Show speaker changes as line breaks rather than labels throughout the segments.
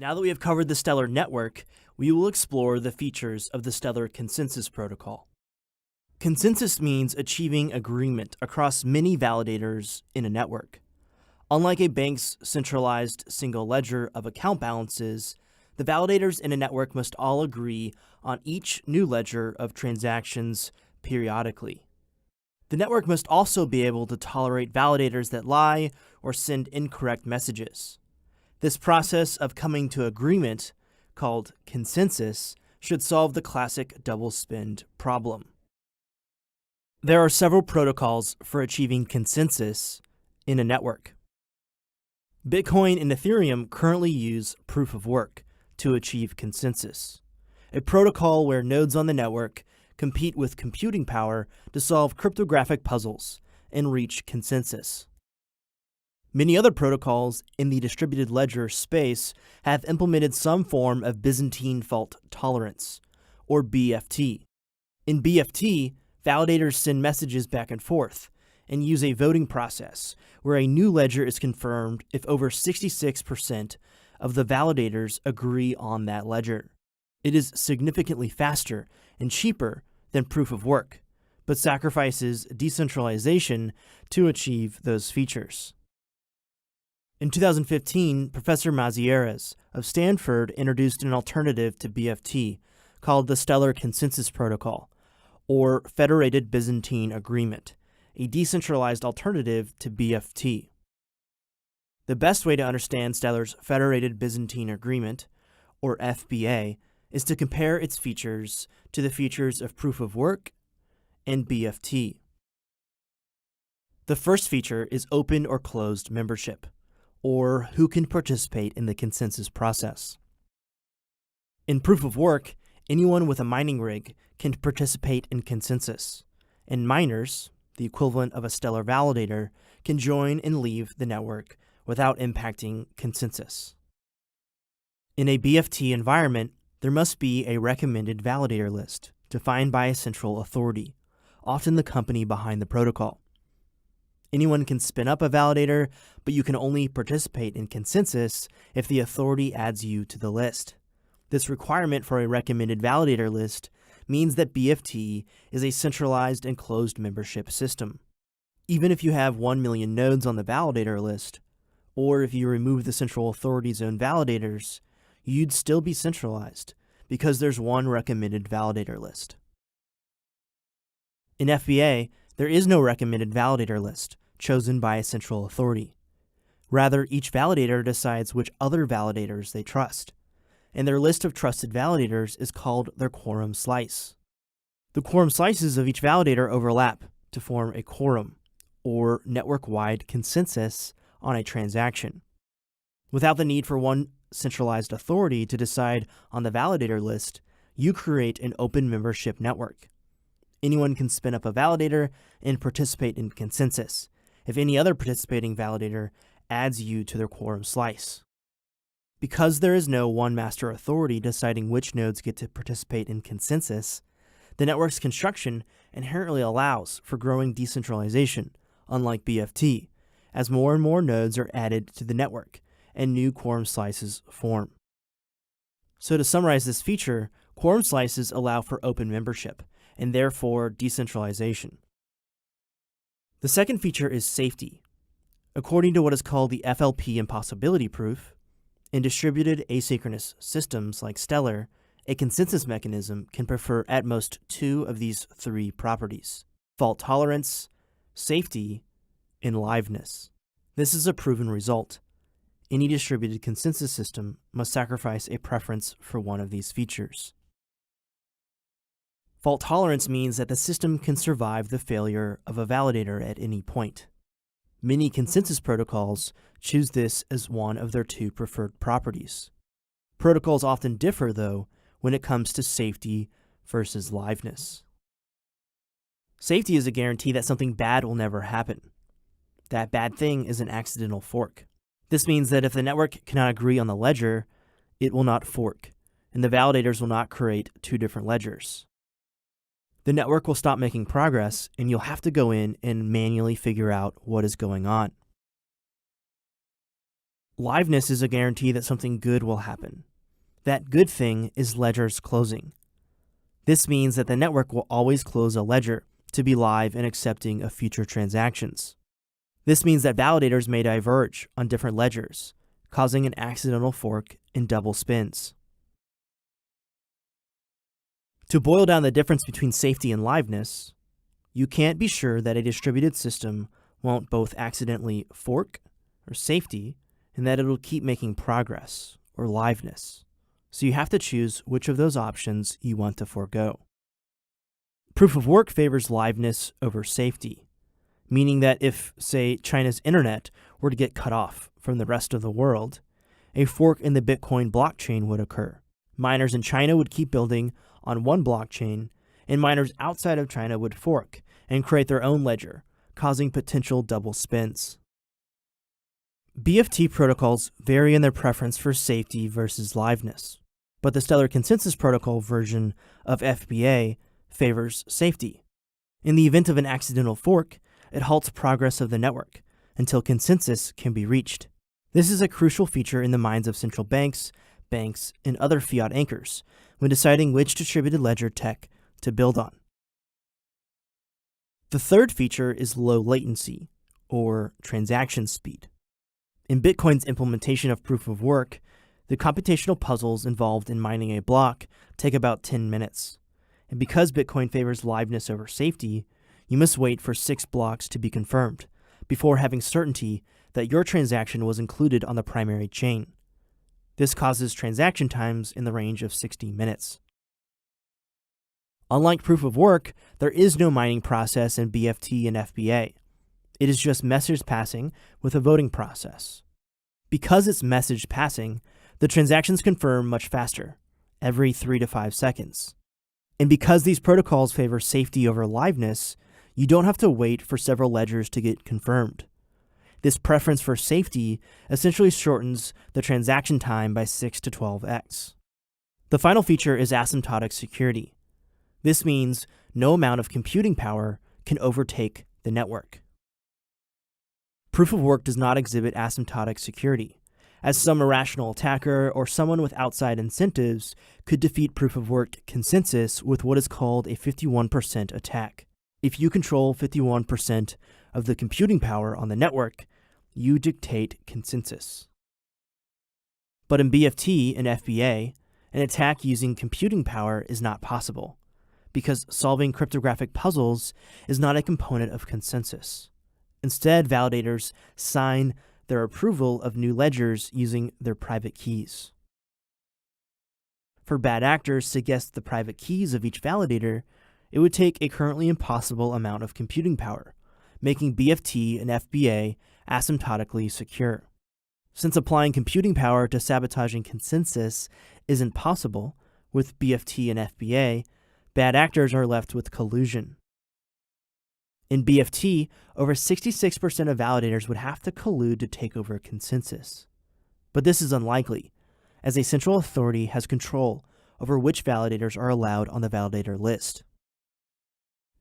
Now that we have covered the Stellar network, we will explore the features of the Stellar Consensus Protocol. Consensus means achieving agreement across many validators in a network. Unlike a bank's centralized single ledger of account balances, the validators in a network must all agree on each new ledger of transactions periodically. The network must also be able to tolerate validators that lie or send incorrect messages. This process of coming to agreement, called consensus, should solve the classic double spend problem. There are several protocols for achieving consensus in a network. Bitcoin and Ethereum currently use proof of work to achieve consensus, a protocol where nodes on the network compete with computing power to solve cryptographic puzzles and reach consensus. Many other protocols in the distributed ledger space have implemented some form of Byzantine fault tolerance, or BFT. In BFT, validators send messages back and forth and use a voting process where a new ledger is confirmed if over 66% of the validators agree on that ledger. It is significantly faster and cheaper than proof of work, but sacrifices decentralization to achieve those features. In 2015, Professor Mazieres of Stanford introduced an alternative to BFT called the Stellar Consensus Protocol, or Federated Byzantine Agreement, a decentralized alternative to BFT. The best way to understand Stellar's Federated Byzantine Agreement, or FBA, is to compare its features to the features of proof of work and BFT. The first feature is open or closed membership, or who can participate in the consensus process. In proof of work, anyone with a mining rig can participate in consensus, and miners, the equivalent of a Stellar validator, can join and leave the network without impacting consensus. In a BFT environment, there must be a recommended validator list defined by a central authority, often the company behind the protocol. Anyone can spin up a validator, but you can only participate in consensus if the authority adds you to the list. This requirement for a recommended validator list means that BFT is a centralized and closed membership system. Even if you have 1 million nodes on the validator list, or if you remove the central authority's own validators, you'd still be centralized because there's one recommended validator list. In FBA, there is no recommended validator list chosen by a central authority. Rather, each validator decides which other validators they trust, and their list of trusted validators is called their quorum slice. The quorum slices of each validator overlap to form a quorum, or network-wide consensus on a transaction. Without the need for one centralized authority to decide on the validator list, you create an open membership network. Anyone can spin up a validator and participate in consensus if any other participating validator adds you to their quorum slice. Because there is no one master authority deciding which nodes get to participate in consensus, the network's construction inherently allows for growing decentralization, unlike BFT, as more and more nodes are added to the network and new quorum slices form. So to summarize this feature, quorum slices allow for open membership, and therefore decentralization. The second feature is safety. According to what is called the FLP impossibility proof, in distributed asynchronous systems like Stellar, a consensus mechanism can prefer at most two of these three properties: fault tolerance, safety, and liveness. This is a proven result. Any distributed consensus system must sacrifice a preference for one of these features. Fault tolerance means that the system can survive the failure of a validator at any point. Many consensus protocols choose this as one of their two preferred properties. Protocols often differ, though, when it comes to safety versus liveness. Safety is a guarantee that something bad will never happen. That bad thing is an accidental fork. This means that if the network cannot agree on the ledger, it will not fork, and the validators will not create two different ledgers. The network will stop making progress, and you'll have to go in and manually figure out what is going on. Liveness is a guarantee that something good will happen. That good thing is ledgers closing. This means that the network will always close a ledger to be live and accepting of future transactions. This means that validators may diverge on different ledgers, causing an accidental fork and double spins. To boil down the difference between safety and liveness, you can't be sure that a distributed system won't both accidentally fork, or safety, and that it'll keep making progress, or liveness. So you have to choose which of those options you want to forego. Proof of work favors liveness over safety, meaning that if, say, China's internet were to get cut off from the rest of the world, a fork in the Bitcoin blockchain would occur. Miners in China would keep building on one blockchain, and miners outside of China would fork and create their own ledger, causing potential double spins. BFT protocols vary in their preference for safety versus liveness, but the Stellar Consensus Protocol version of FBA favors safety. In the event of an accidental fork, it halts progress of the network until consensus can be reached. This is a crucial feature in the minds of central banks, and other fiat anchors when deciding which distributed ledger tech to build on. The third feature is low latency, or transaction speed. In Bitcoin's implementation of proof of work, the computational puzzles involved in mining a block take about 10 minutes. And because Bitcoin favors liveness over safety, you must wait for 6 blocks to be confirmed before having certainty that your transaction was included on the primary chain. This causes transaction times in the range of 60 minutes. Unlike proof of work, there is no mining process in BFT and FBA. It is just message passing with a voting process. Because it's message passing, the transactions confirm much faster, every 3 to 5 seconds. And because these protocols favor safety over liveness, you don't have to wait for several ledgers to get confirmed. This preference for safety essentially shortens the transaction time by 6 to 12x. The final feature is asymptotic security. This means no amount of computing power can overtake the network. Proof of work does not exhibit asymptotic security, as some irrational attacker or someone with outside incentives could defeat proof of work consensus with what is called a 51% attack. If you control 51% of the computing power on the network, you dictate consensus. But in BFT and FBA, an attack using computing power is not possible, because solving cryptographic puzzles is not a component of consensus. Instead, validators sign their approval of new ledgers using their private keys. For bad actors to guess the private keys of each validator, it would take a currently impossible amount of computing power, making BFT and FBA asymptotically secure. Since applying computing power to sabotaging consensus isn't possible with BFT and FBA, bad actors are left with collusion. In BFT, over 66% of validators would have to collude to take over consensus. But this is unlikely, as a central authority has control over which validators are allowed on the validator list.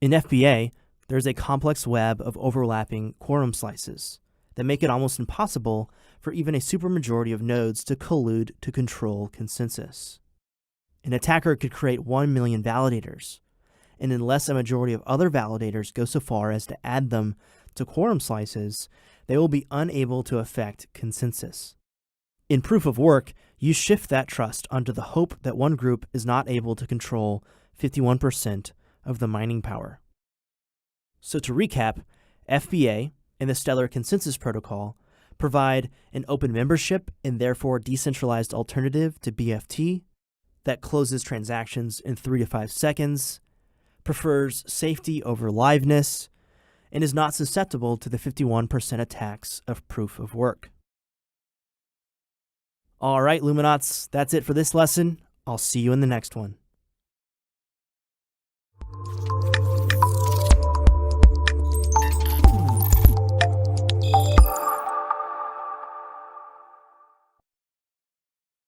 In FBA, there is a complex web of overlapping quorum slices that make it almost impossible for even a supermajority of nodes to collude to control consensus. An attacker could create 1 million validators, and unless a majority of other validators go so far as to add them to quorum slices, they will be unable to affect consensus. In proof of work, you shift that trust onto the hope that one group is not able to control 51% of the mining power. So to recap, FBA and the Stellar Consensus Protocol provide an open membership and therefore decentralized alternative to BFT that closes transactions in 3 to 5 seconds, prefers safety over liveness, and is not susceptible to the 51% attacks of proof of work. All right, Lumenauts, that's it for this lesson. I'll see you in the next one.